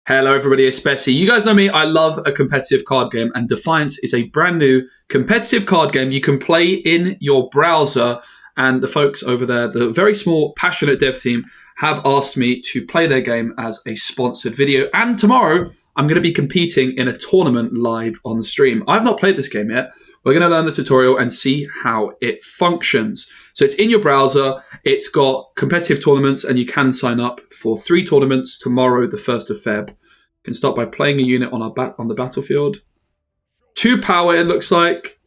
Hello everybody, it's Bessie. You guys know me, I love a competitive card game, and Dfiance is a brand new competitive card game you can play in your browser. And the folks over there, the very small, passionate dev team, have asked me to play their game as a sponsored video. And tomorrow, I'm going to be competing in a tournament live on the stream. I've not played this game yet. We're going to learn the tutorial and see how it functions. So it's in your browser. It's got competitive tournaments, and you can sign up for 3 tournaments tomorrow, the 1st of Feb. You can start by playing a unit on the battlefield. 2 power, it looks like.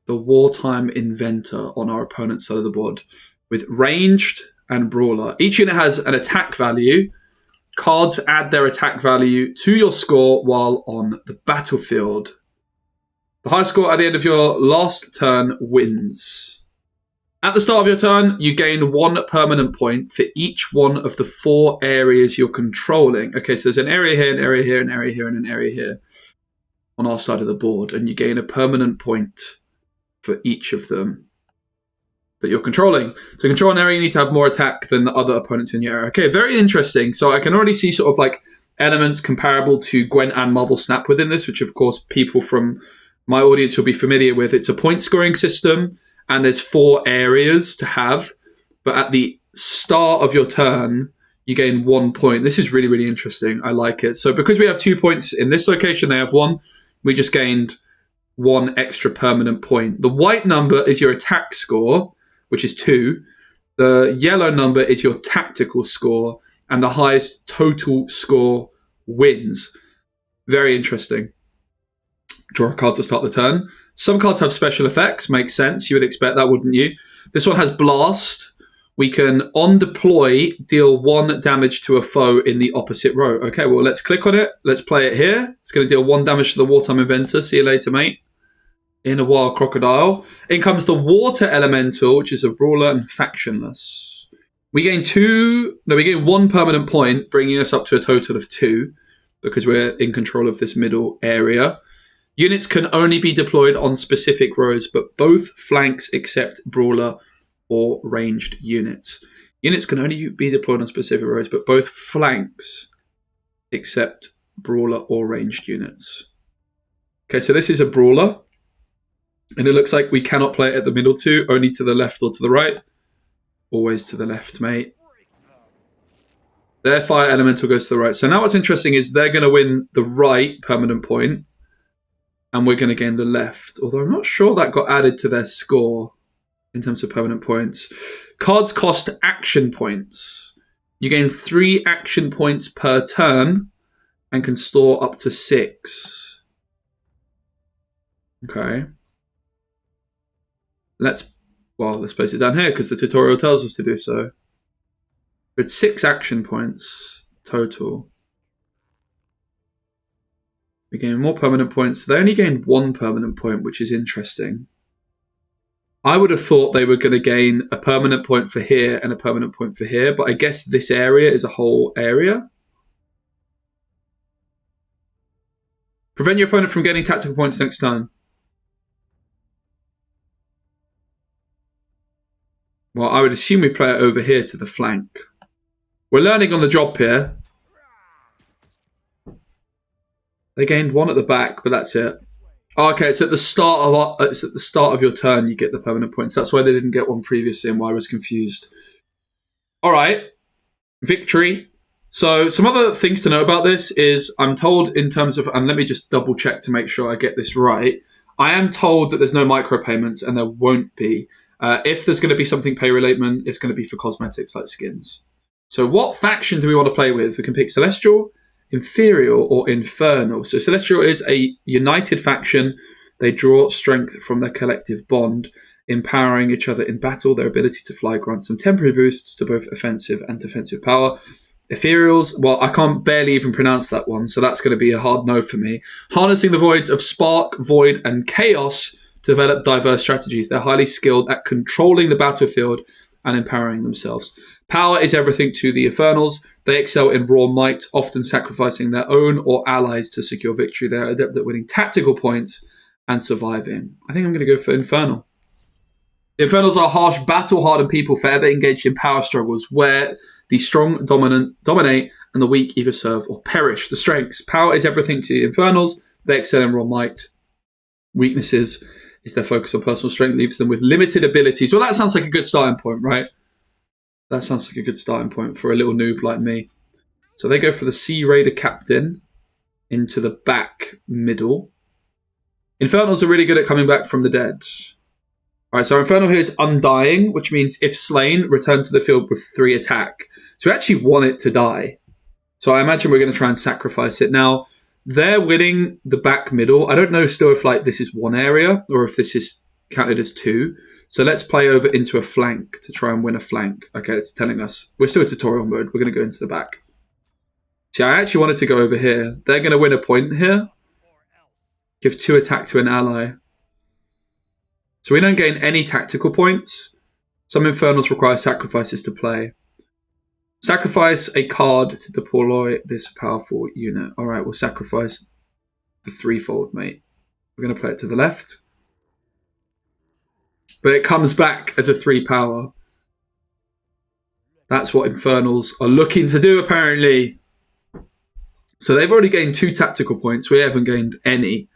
The Wartime Inventor on our opponent's side of the board with Ranged and Brawler. Each unit has an attack value. Cards add their attack value to your score while on the battlefield. The high score at the end of your last turn wins. At the start of your turn, you gain 1 permanent point for each one of the 4 areas you're controlling. Okay, so there's an area here, an area here, an area here, and an area here on our side of the board. And you gain a permanent point for each of them that you're controlling. So control an area, you need to have more attack than the other opponents in your area. Okay, very interesting. So I can already see sort of like elements comparable to Gwent and Marvel Snap within this, which of course people from my audience will be familiar with. It's a point scoring system, and there's 4 areas to have. But at the start of your turn, you gain 1 point. This is really, really interesting. I like it. So because we have 2 points in this location, they have 1. We just gained 1 extra permanent point. The white number is your attack score, which is 2. The yellow number is your tactical score, and the highest total score wins. Very interesting. Draw a card to start the turn. Some cards have special effects. Makes sense. You would expect that, wouldn't you? This one has Blast. We can, on deploy, deal 1 damage to a foe in the opposite row. Okay, well, let's click on it. Let's play it here. It's going to deal 1 damage to the Wartime Inventor. See you later, mate. In a Wild Crocodile. In comes the Water Elemental, which is a Brawler and Factionless. We gain 1 permanent point, bringing us up to a total of 2, because we're in control of this middle area. Units can only be deployed on specific rows, but both flanks except Brawler or ranged units. Units can only be deployed on specific rows, but both flanks except Brawler or ranged units. Okay, so this is a Brawler. And it looks like we cannot play it at the middle 2, only to the left or to the right. Always to the left, mate. Their Fire Elemental goes to the right. So now what's interesting is they're going to win the right permanent point, and we're going to gain the left. Although I'm not sure that got added to their score in terms of permanent points. Cards cost action points. You gain 3 action points per turn and can store up to 6. Okay. Let's place it down here because the tutorial tells us to do so. With 6 action points total. We gain more permanent points. They only gained 1 permanent point, which is interesting. I would have thought they were going to gain a permanent point for here and a permanent point for here, but I guess this area is a whole area. Prevent your opponent from getting tactical points next time. Well, I would assume we play it over here to the flank. We're learning on the job here. They gained 1 at the back, but that's it. Oh, okay, it's at the start of your turn you get the permanent points. That's why they didn't get 1 previously and why I was confused. All right, victory. So some other things to know about this is I'm told in terms of, and let me just double check to make sure I get this right. I am told that there's no micropayments, and there won't be. If there's going to be something pay-related, it's going to be for cosmetics like skins. So what faction do we want to play with? We can pick Celestial, Imperial, or Infernal. So Celestial is a united faction. They draw strength from their collective bond, empowering each other in battle. Their ability to fly grants some temporary boosts to both offensive and defensive power. Ethereals, well, I can't barely even pronounce that one, so that's going to be a hard no for me. Harnessing the voids of Spark, Void, and Chaos to develop diverse strategies. They're highly skilled at controlling the battlefield and empowering themselves. Power is everything to the Infernals. They excel in raw might, often sacrificing their own or allies to secure victory. They're adept at winning tactical points and surviving. I think I'm going to go for Infernal. The Infernals are harsh, battle-hardened people forever engaged in power struggles where the strong dominate and the weak either serve or perish. The strengths. Power is everything to the Infernals. They excel in raw might. Weaknesses is their focus on personal strength, leaves them with limited abilities. Well, that sounds like a good starting point, right? That sounds like a good starting point for a little noob like me. So they go for the Sea Raider Captain into the back middle. Infernals are really good at coming back from the dead. All right, so our Infernal here is Undying, which means if slain, return to the field with 3 attack. So we actually want it to die. So I imagine we're going to try and sacrifice it. Now, they're winning the back middle. I don't know still if like this is 1 area or if this is counted as 2. So let's play over into a flank to try and win a flank. Okay, it's telling us. We're still in tutorial mode. We're going to go into the back. See, I actually wanted to go over here. They're going to win a point here. Give 2 attack to an ally. So we don't gain any tactical points. Some Infernals require sacrifices to play. Sacrifice a card to deploy this powerful unit. All right, we'll sacrifice the 3-fold, mate. We're going to play it to the left. But it comes back as a 3 power. That's what Infernals are looking to do, apparently. So they've already gained 2 tactical points. We haven't gained any.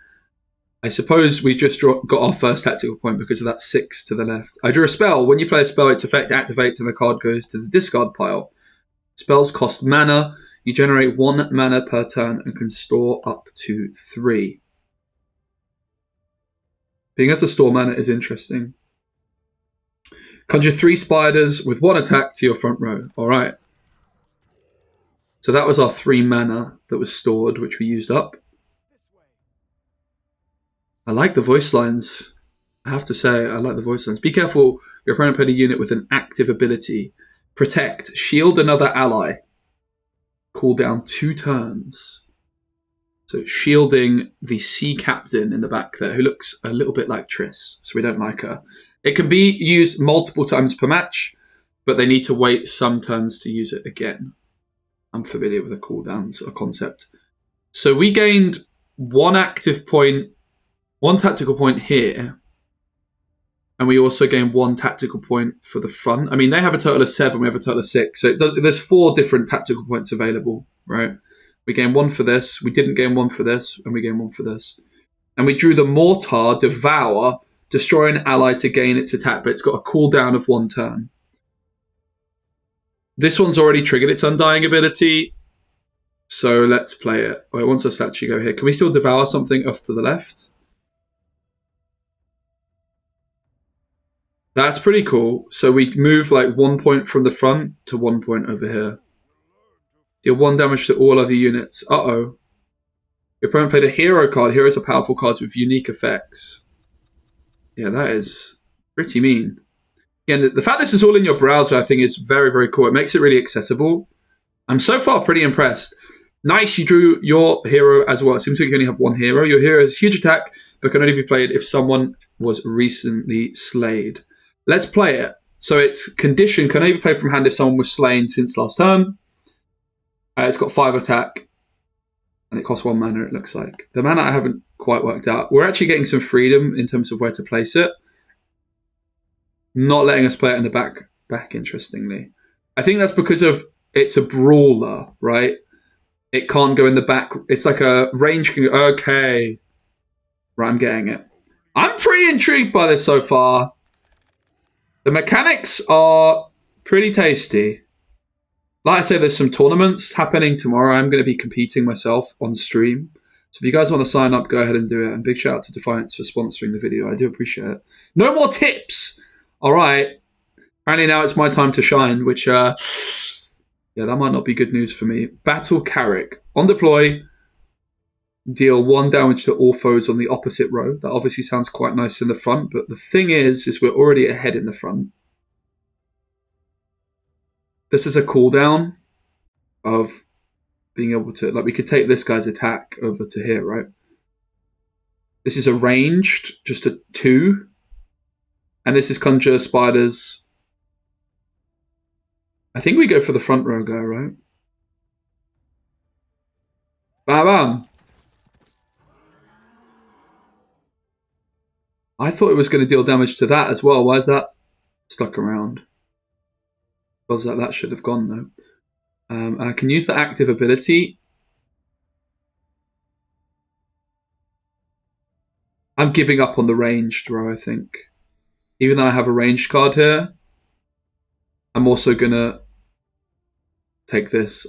I suppose we just got our first tactical point because of that 6 to the left. I drew a spell. When you play a spell, its effect activates and the card goes to the discard pile. Spells cost mana. You generate 1 mana per turn and can store up to 3. Being able to store mana is interesting. Conjure 3 spiders with 1 attack to your front row. All right. So that was our 3 mana that was stored, which we used up. I like the voice lines. I have to say, I like the voice lines. Be careful. Your opponent played a unit with an active ability. Protect. Shield another ally. Cool down 2 turns. So it's shielding the sea captain in the back there, who looks a little bit like Triss. So we don't like her. It can be used multiple times per match, but they need to wait some turns to use it again. I'm familiar with the cooldown sort of concept. So we gained 1 active point, 1 tactical point here. And we also gained 1 tactical point for the front. I mean, they have a total of 7. We have a total of 6. So there's 4 different tactical points available, right? We gained 1 for this. We didn't gain 1 for this. And we gained 1 for this. And we drew the Mortar, Devour, destroy an ally to gain its attack. But it's got a cooldown of 1 turn. This one's already triggered its Undying ability. So let's play it. Wait, once us actually go here. Can we still Devour something off to the left? That's pretty cool. So we move like 1 point from the front to 1 point over here. Deal 1 damage to all other units. Uh-oh. Your opponent played a hero card. Heroes are powerful cards with unique effects. Yeah, that is pretty mean. Again, the fact this is all in your browser, I think, is very, very cool. It makes it really accessible. I'm so far pretty impressed. Nice, you drew your hero as well. It seems like you only have 1 hero. Your hero has huge attack, but can only be played if someone was recently slayed. Let's play it. So its condition can only be played from hand if someone was slain since last turn. It's got 5 attack. And it costs 1 mana, it looks like. The mana I haven't quite worked out. We're actually getting some freedom in terms of where to place it. Not letting us play it in the back, interestingly. I think that's because of it's a brawler, right? It can't go in the back. It's like a range. Okay. Right, I'm getting it. I'm pretty intrigued by this so far. The mechanics are pretty tasty. Like I say, there's some tournaments happening tomorrow. I'm going to be competing myself on stream. So if you guys want to sign up, go ahead and do it. And big shout out to Dfiance for sponsoring the video. I do appreciate it. No more tips! All right. Apparently now it's my time to shine, which, yeah, that might not be good news for me. Battle Carrick. On deploy, deal 1 damage to all foes on the opposite row. That obviously sounds quite nice in the front, but the thing is we're already ahead in the front. This is a cooldown of being able to, like, we could take this guy's attack over to here, right? This is a ranged, just a 2. And this is conjure spiders. I think we go for the front row guy, right? Bam, bam. I thought it was going to deal damage to that as well. Why is that stuck around? Feels like that should have gone, though. I can use the active ability. I'm giving up on the ranged row, I think. Even though I have a ranged card here, I'm also going to take this.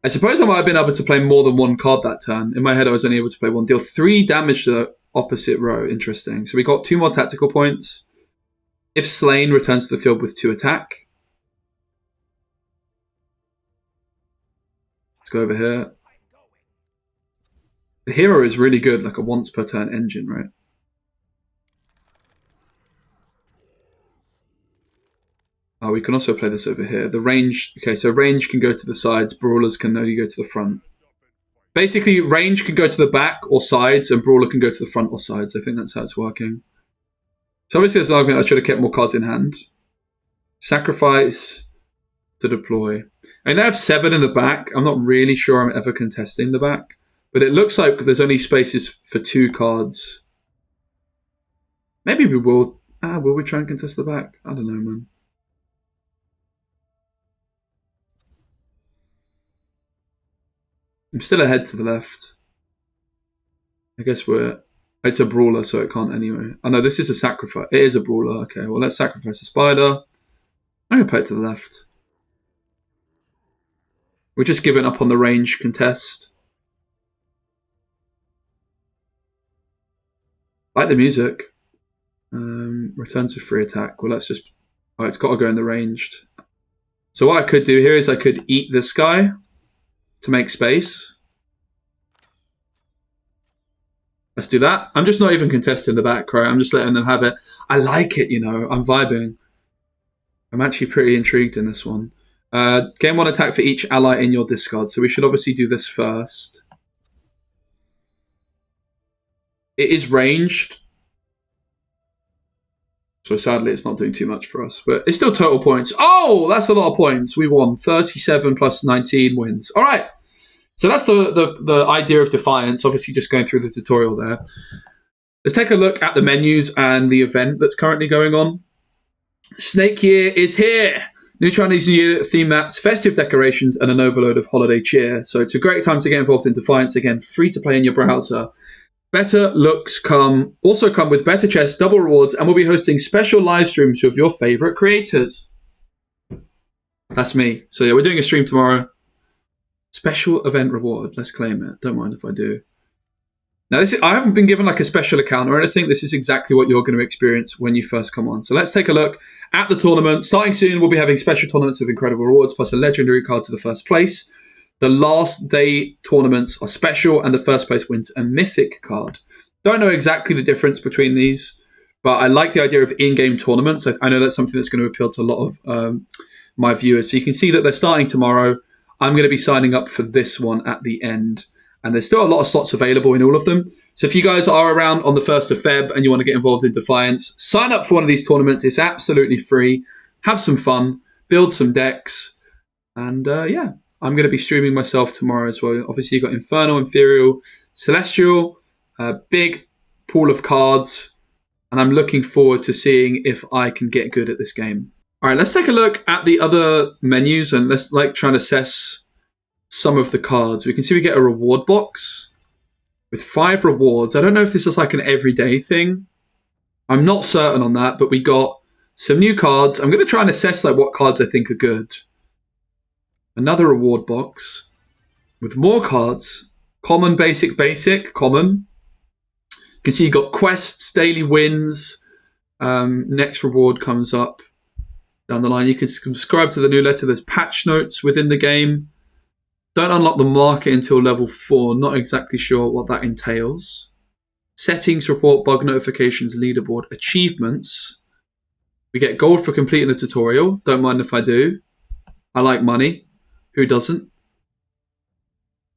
I suppose I might have been able to play more than one card that turn. In my head, I was only able to play one. Deal 3 damage to the opposite row. Interesting. So we got 2 more tactical points. If slain, returns to the field with 2 attack. Let's go over here. The hero is really good, like a once per turn engine, right? Oh, we can also play this over here. The range, okay, so range can go to the sides, brawlers can only go to the front. Basically, range can go to the back or sides, and brawler can go to the front or sides. I think that's how it's working. So obviously there's an argument I should have kept more cards in hand. Sacrifice to deploy. I mean, they have 7 in the back. I'm not really sure I'm ever contesting the back. But it looks like there's only spaces for 2 cards. Maybe we will. Will we try and contest the back? I don't know, man. I'm still ahead to the left. I guess it's a brawler, so it can't anyway. Oh no, this is a sacrifice. It is a brawler. Okay, well, let's sacrifice a spider. I'm going to put it to the left. We're just giving up on the range contest. Like the music. Returns with 3 attack. Well, let's just... Oh, it's got to go in the ranged. So what I could do here is I could eat this guy to make space. Let's do that. I'm just not even contesting the back, right? I'm just letting them have it. I like it, you know. I'm vibing. I'm actually pretty intrigued in this one. Gain 1 attack for each ally in your discard. So we should obviously do this first. It is ranged. So sadly, it's not doing too much for us. But it's still total points. Oh, that's a lot of points. We won. 37 plus 19 wins. All right. So that's the idea of Dfiance. Obviously, just going through the tutorial there. Let's take a look at the menus and the event that's currently going on. Snake Year is here. New Chinese New Year theme maps, festive decorations, and an overload of holiday cheer. So it's a great time to get involved in Dfiance. Again, free to play in your browser. Better looks also come with better chests, double rewards, and we'll be hosting special live streams with your favorite creators. That's me. So yeah, we're doing a stream tomorrow. Special event reward. Let's claim it. Don't mind if I do. Now, I haven't been given like a special account or anything. This is exactly what you're going to experience when you first come on. So let's take a look at the tournament. Starting soon, we'll be having special tournaments of incredible rewards, plus a legendary card to the first place. The last day tournaments are special, and the first place wins a mythic card. Don't know exactly the difference between these, but I like the idea of in-game tournaments. I know that's something that's going to appeal to a lot of my viewers. So you can see that they're starting tomorrow. I'm going to be signing up for this one at the end. And there's still a lot of slots available in all of them. So if you guys are around on the 1st of Feb and you want to get involved in Dfiance, sign up for one of these tournaments. It's absolutely free. Have some fun. Build some decks. And yeah, I'm going to be streaming myself tomorrow as well. Obviously, you've got Infernal, Imperial, Celestial, a big pool of cards. And I'm looking forward to seeing if I can get good at this game. All right, let's take a look at the other menus and let's try and assess some of the cards. We can see we get a reward box with 5 rewards. I don't know if this is like an everyday thing. I'm not certain on that, but we got some new cards. I'm going to try and assess like what cards I think are good. Another reward box with more cards. Common, basic, common. You can see you got quests, daily wins. Next reward comes up down the line. You can subscribe to the newsletter. There's patch notes within the game. Don't unlock the market until level 4. Not exactly sure what that entails. Settings, report, bug notifications, leaderboard, achievements. We get gold for completing the tutorial. Don't mind if I do. I like money. Who doesn't?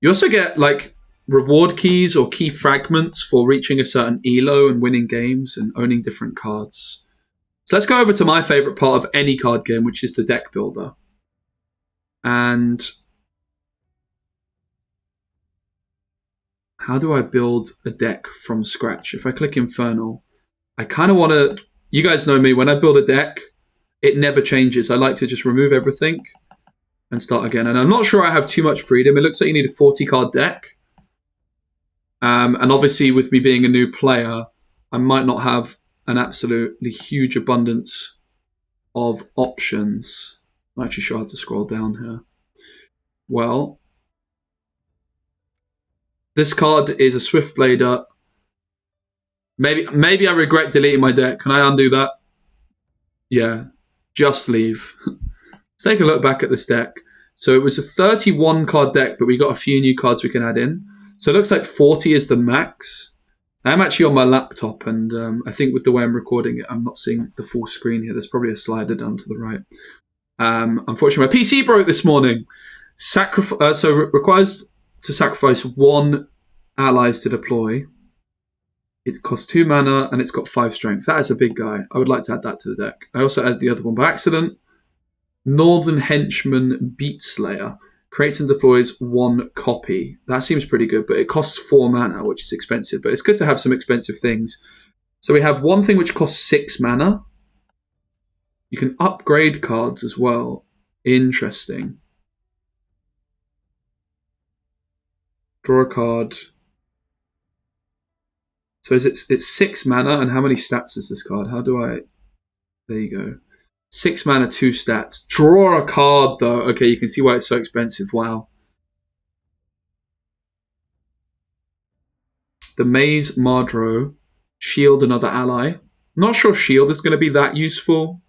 You also get like reward keys or key fragments for reaching a certain elo and winning games and owning different cards. So let's go over to my favorite part of any card game, which is the deck builder. And how do I build a deck from scratch? If I click Infernal, I kind of want to... You guys know me. When I build a deck, it never changes. I like to just remove everything and start again. And I'm not sure I have too much freedom. It looks like you need a 40-card deck. And obviously, with me being a new player, I might not have an absolutely huge abundance of options. I'm actually sure how to scroll down here. Well, this card is a Swiftblader. Maybe I regret deleting my deck. Can I undo that? Yeah, just leave. Let's take a look back at this deck. So it was a 31 card deck, but we got a few new cards we can add in. So it looks like 40 is the max. I'm actually on my laptop, and I think with the way I'm recording it, I'm not seeing the full screen here. There's probably a slider down to the right. Unfortunately, my PC broke this morning. So it requires to sacrifice 1 allies to deploy. It costs 2 mana, and it's got 5 strength. That is a big guy. I would like to add that to the deck. I also added the other one by accident. Northern Henchman Beatslayer. Creates and deploys 1 copy. That seems pretty good, but it costs 4 mana, which is expensive. But it's good to have some expensive things. So we have one thing which costs 6 mana. You can upgrade cards as well. Interesting. Draw a card. So it's 6 mana, and how many stats is this card? How do I... There you go. 6 mana, 2 stats. Draw a card, though. Okay, you can see why it's so expensive. Wow. The Maze Mardro. Shield another ally. I'm not sure Shield is going to be that useful.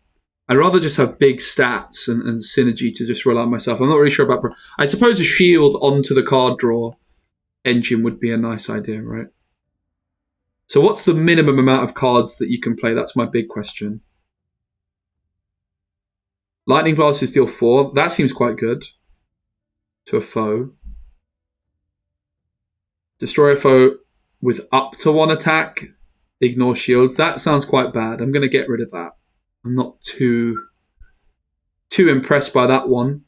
I'd rather just have big stats and synergy to just rely on myself. I'm not really sure about... I suppose a Shield onto the card draw engine would be a nice idea, right? So what's the minimum amount of cards that you can play? That's my big question. Lightning Blasts deal 4. That seems quite good to a foe. Destroy a foe with up to 1 attack. Ignore shields. That sounds quite bad. I'm going to get rid of that. I'm not too impressed by that one.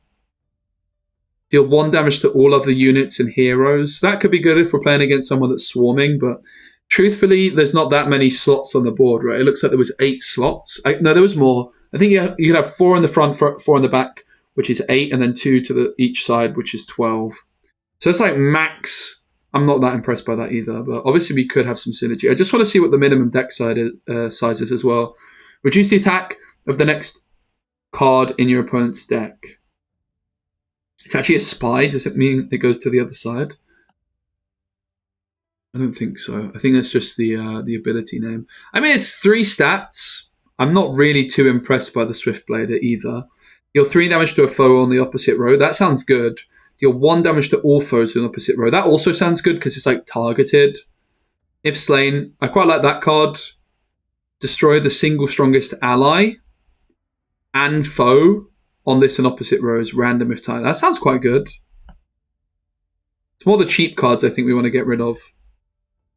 Deal 1 damage to all other units and heroes. That could be good if we're playing against someone that's swarming, but truthfully, there's not that many slots on the board, right? It looks like there was 8 slots. No, there was more. I think you could have 4 in the front, 4 in the back, which is 8, and then 2 to each side, which is 12. So it's like max. I'm not that impressed by that either, but obviously we could have some synergy. I just want to see what the minimum deck size is as well. Reduce the attack of the next card in your opponent's deck. It's actually a spy. Does it mean it goes to the other side? I don't think so. I think that's just the ability name. I mean, it's 3 stats. I'm not really too impressed by the Swiftblader either. Deal 3 damage to a foe on the opposite row. That sounds good. Deal 1 damage to all foes on the opposite row. That also sounds good because it's like targeted. If slain, I quite like that card. Destroy the single strongest ally and foe on this and opposite rows, random if time. That sounds quite good. It's more the cheap cards I think we want to get rid of.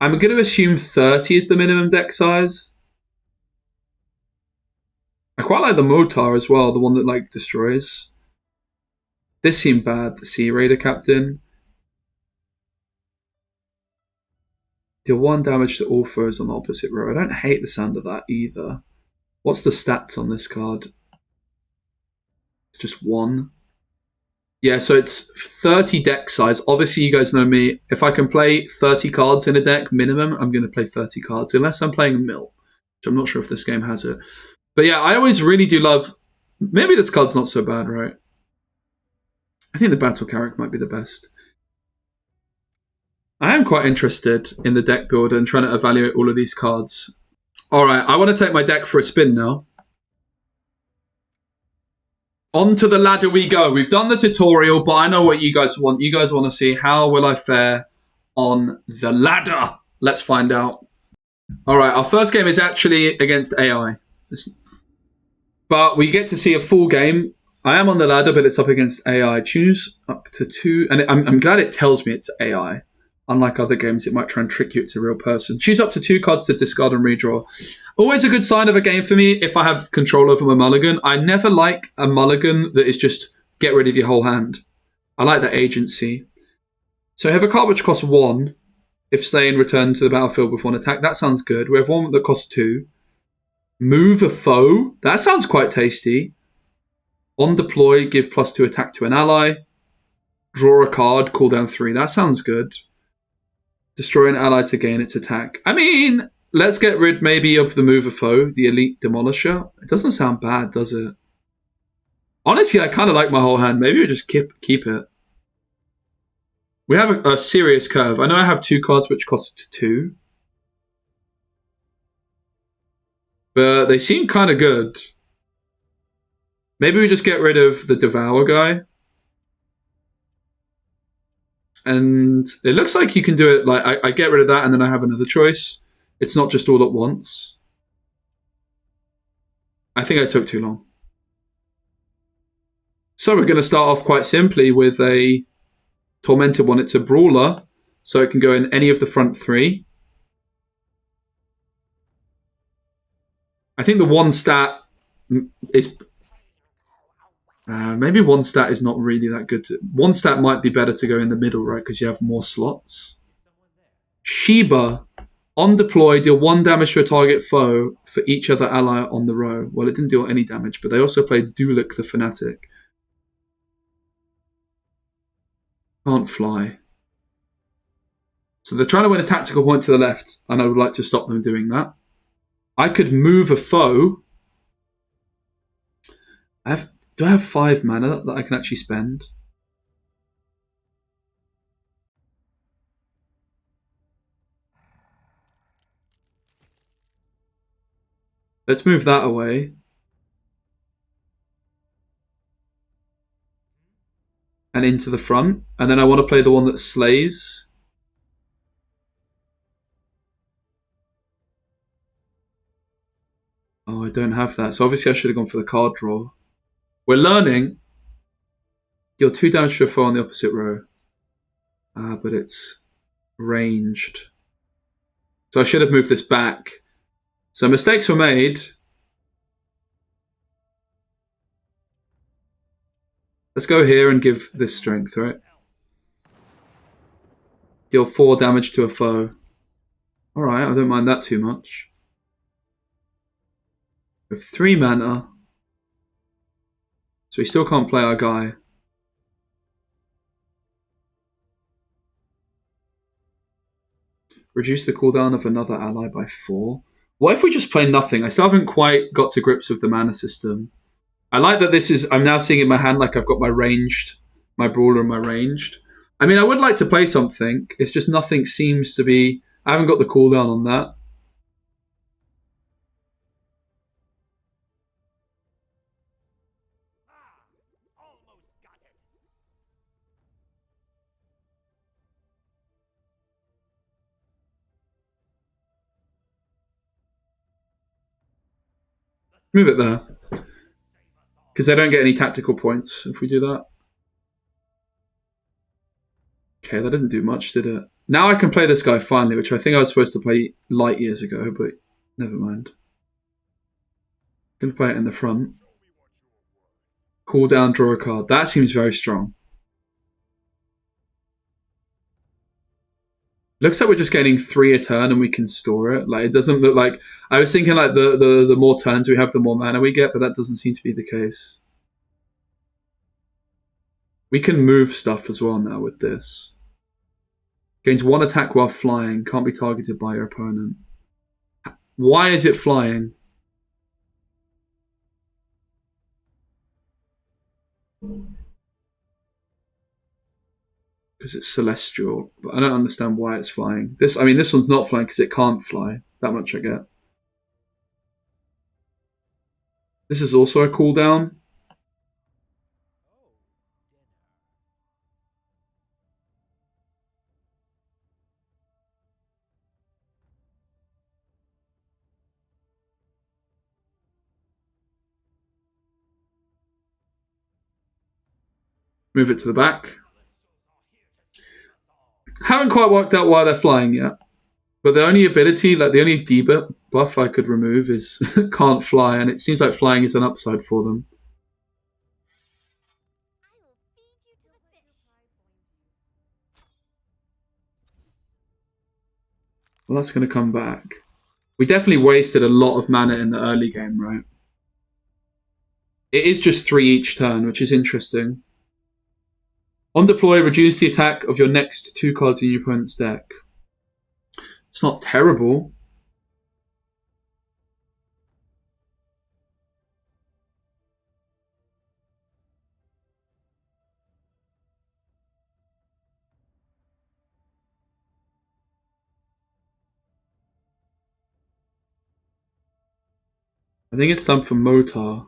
I'm going to assume 30 is the minimum deck size. I quite like the Motar as well, the one that like destroys. This seemed bad, the Sea Raider Captain. Deal 1 damage to all foes on the opposite row. I don't hate the sound of that either. What's the stats on this card? It's just 1. Yeah, so it's 30 deck size. Obviously, you guys know me. If I can play 30 cards in a deck minimum, I'm going to play 30 cards, unless I'm playing a mill, which I'm not sure if this game has it. But yeah, I always really do love... Maybe this card's not so bad, right? I think the Battle Carrick might be the best. I am quite interested in the deck builder and trying to evaluate all of these cards. All right, I want to take my deck for a spin now. Onto the ladder we go. We've done the tutorial, but I know what you guys want. You guys want to see how will I fare on the ladder. Let's find out. All right, our first game is actually against AI. But we get to see a full game. I am on the ladder, but it's up against AI. Choose up to 2. And I'm glad it tells me it's AI. Unlike other games, it might try and trick you it's a real person. Choose up to 2 cards to discard and redraw. Always a good sign of a game for me if I have control over my mulligan. I never like a mulligan that is just get rid of your whole hand. I like that agency. So I have a card which costs 1. If staying, return to the battlefield with 1 attack. That sounds good. We have one that costs 2. Move a foe. That sounds quite tasty. On deploy, give +2 attack to an ally. Draw a card, cooldown 3. That sounds good. Destroy an ally to gain its attack. I mean, let's get rid maybe of the mover foe, the elite demolisher. It doesn't sound bad, does it? Honestly, I kind of like my whole hand. Maybe we just keep it. We have a serious curve. I know I have 2 cards which cost 2. But they seem kind of good. Maybe we just get rid of the Devour guy. And it looks like you can do it, like, I get rid of that and then I have another choice. It's not just all at once. I think I took too long. So we're going to start off quite simply with a Tormented one. It's a Brawler, so it can go in any of the front 3. I think the 1 stat is... maybe 1 stat is not really that good. 1 stat might be better to go in the middle, right? Because you have more slots. Sheba. On deploy, deal 1 damage to a target foe for each other ally on the row. Well, it didn't deal any damage, but they also played Dulik the Fanatic. Can't fly. So they're trying to win a tactical point to the left, and I would like to stop them doing that. I could move a foe. Do I have 5 mana that I can actually spend? Let's move that away. And into the front. And then I want to play the one that slays. Oh, I don't have that. So obviously I should have gone for the card draw. We're learning. Deal 2 damage to a foe on the opposite row. But it's ranged. So I should have moved this back. So mistakes were made. Let's go here and give this strength, right? Deal 4 damage to a foe. Alright, I don't mind that too much. We have 3 mana. So we still can't play our guy. Reduce the cooldown of another ally by 4. What if we just play nothing? I still haven't quite got to grips with the mana system. I like that this is... I'm now seeing in my hand like I've got my ranged, my Brawler and my ranged. I mean, I would like to play something. It's just nothing seems to be... I haven't got the cooldown on that. Move it there. Because they don't get any tactical points if we do that. Okay, that didn't do much, did it? Now I can play this guy finally, which I think I was supposed to play light years ago, but never mind. I'm going to play it in the front. Cool down, draw a card. That seems very strong. Looks like we're just getting 3 a turn and we can store it. Like, it doesn't look like... I was thinking like the more turns we have, the more mana we get, but that doesn't seem to be the case. We can move stuff as well now with this. Gains 1 attack while flying. Can't be targeted by your opponent. Why is it flying? Because it's celestial, but I don't understand why it's flying. This one's not flying because it can't fly. That much I get. This is also a cooldown. Move it to the back. Haven't quite worked out why they're flying yet. But the only ability, like the only debuff I could remove is can't fly, and it seems like flying is an upside for them. Well, that's going to come back. We definitely wasted a lot of mana in the early game, right? It is just 3 each turn, which is interesting. On deploy, reduce the attack of your next 2 cards in your opponent's deck. It's not terrible. I think it's time for Motar.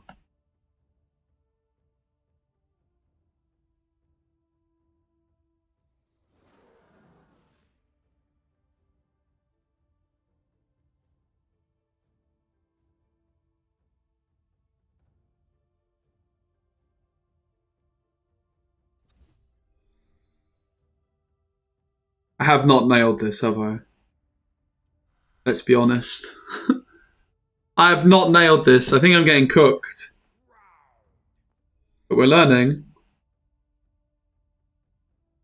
I have not nailed this, have I? Let's be honest. I have not nailed this. I think I'm getting cooked. But we're learning.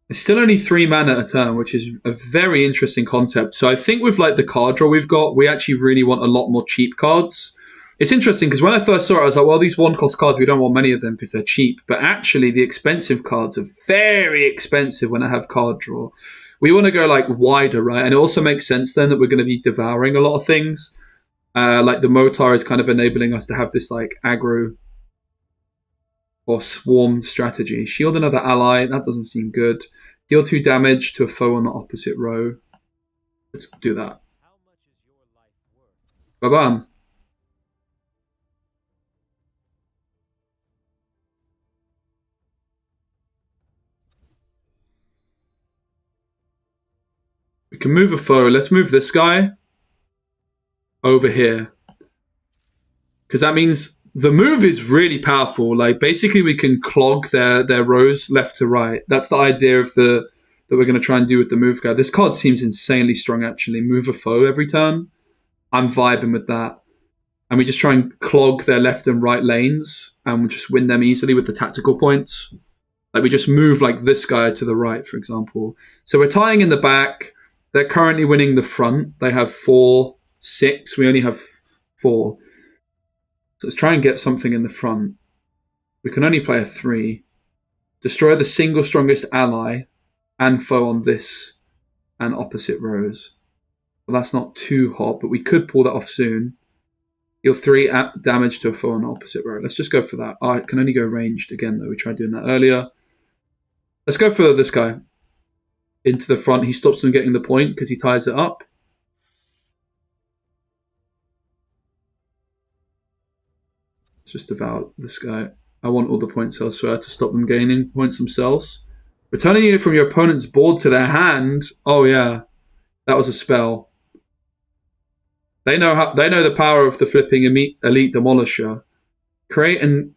It's still only 3 mana a turn, which is a very interesting concept. So I think with like the card draw we've got, we actually really want a lot more cheap cards. It's interesting because when I first saw it, I was like, well, these 1-cost cards, we don't want many of them because they're cheap. But actually, the expensive cards are very expensive when I have card draw. We want to go like wider, right? And it also makes sense then that we're going to be devouring a lot of things. Like the Motar is kind of enabling us to have this like aggro or swarm strategy. Shield another ally. That doesn't seem good. Deal 2 damage to a foe on the opposite row. Let's do that. Ba-bam. We can move a foe. Let's move this guy over here. Because that means the move is really powerful. Like basically we can clog their rows left to right. That's the idea of that we're going to try and do with the move guy. This card seems insanely strong actually. Move a foe every turn. I'm vibing with that. And we just try and clog their left and right lanes and we just win them easily with the tactical points. Like we just move like this guy to the right, for example. So we're tying in the back. They're currently winning the front. They have 4, 6. We only have 4. So let's try and get something in the front. We can only play a 3. Destroy the single strongest ally and foe on this and opposite rows. Well, that's not too hot, but we could pull that off soon. Deal 3 damage to a foe on the opposite row. Let's just go for that. Oh, it can only go ranged again, though. We tried doing that earlier. Let's go for this guy. Into the front. He stops them getting the point because he ties it up. Let's just devour this guy. I want all the points elsewhere to stop them gaining points themselves. Return a unit from your opponent's board to their hand. Oh yeah, that was a spell. They know the power of the flipping elite demolisher. Create and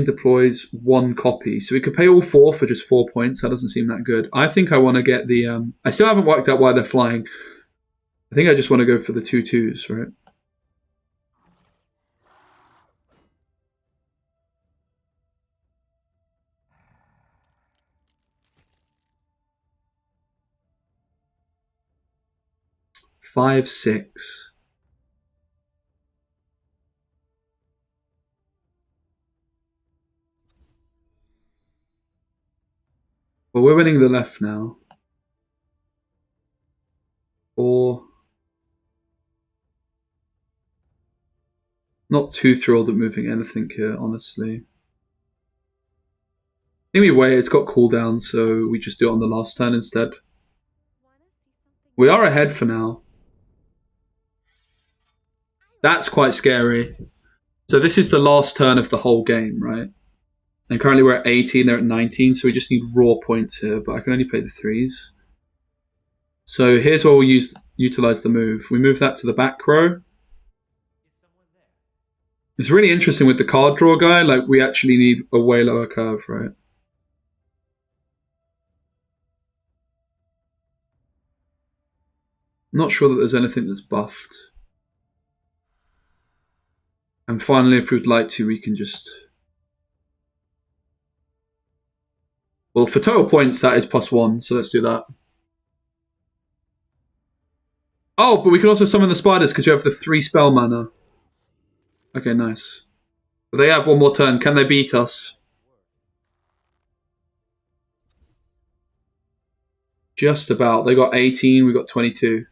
deploys 1 copy. So we could pay all 4 for just 4 points. That doesn't seem that good. I think I want to get the. I still haven't worked out why they're flying. I think I just want to go for the 2/2s, right? Five, 6. Well, we're winning the left now. 4. Not too thrilled at moving anything here, honestly. I think we wait. It's got cooldown, so we just do it on the last turn instead. We are ahead for now. That's quite scary. So this is the last turn of the whole game, right? And currently we're at 18, they're at 19, so we just need raw points here, but I can only play the 3s. So here's where we'll utilize the move. We move that to the back row. It's really interesting with the card draw guy, like we actually need a way lower curve, right? I'm not sure that there's anything that's buffed. And finally, if we'd like to, we can just... Well, for total points, that is +1, so let's do that. Oh, but we can also summon the spiders because we have the 3 spell mana. Okay, nice. They have one more turn. Can they beat us? Just about. They got 18, we got 22.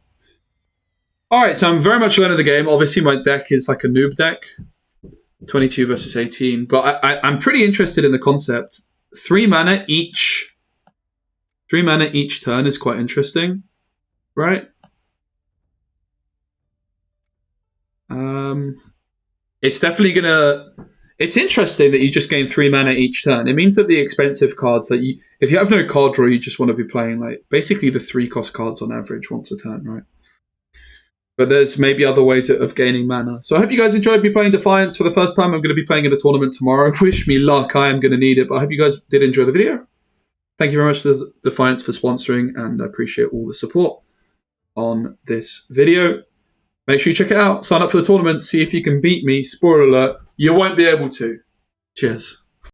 All right, so I'm very much learning the game. Obviously, my deck is like a noob deck, 22 versus 18. But I'm pretty interested in the concept. 3 mana each. 3 mana each turn is quite interesting, right? It's definitely gonna. It's interesting that you just gain 3 mana each turn. It means that the expensive cards that if you have no card draw, you just want to be playing like basically the 3-cost cards on average once a turn, right? But there's maybe other ways of gaining mana. So I hope you guys enjoyed me playing Dfiance for the first time. I'm going to be playing in a tournament tomorrow. Wish me luck. I am going to need it. But I hope you guys did enjoy the video. Thank you very much to Dfiance for sponsoring, and I appreciate all the support on this video. Make sure you check it out. Sign up for the tournament. See if you can beat me. Spoiler alert, you won't be able to. Cheers.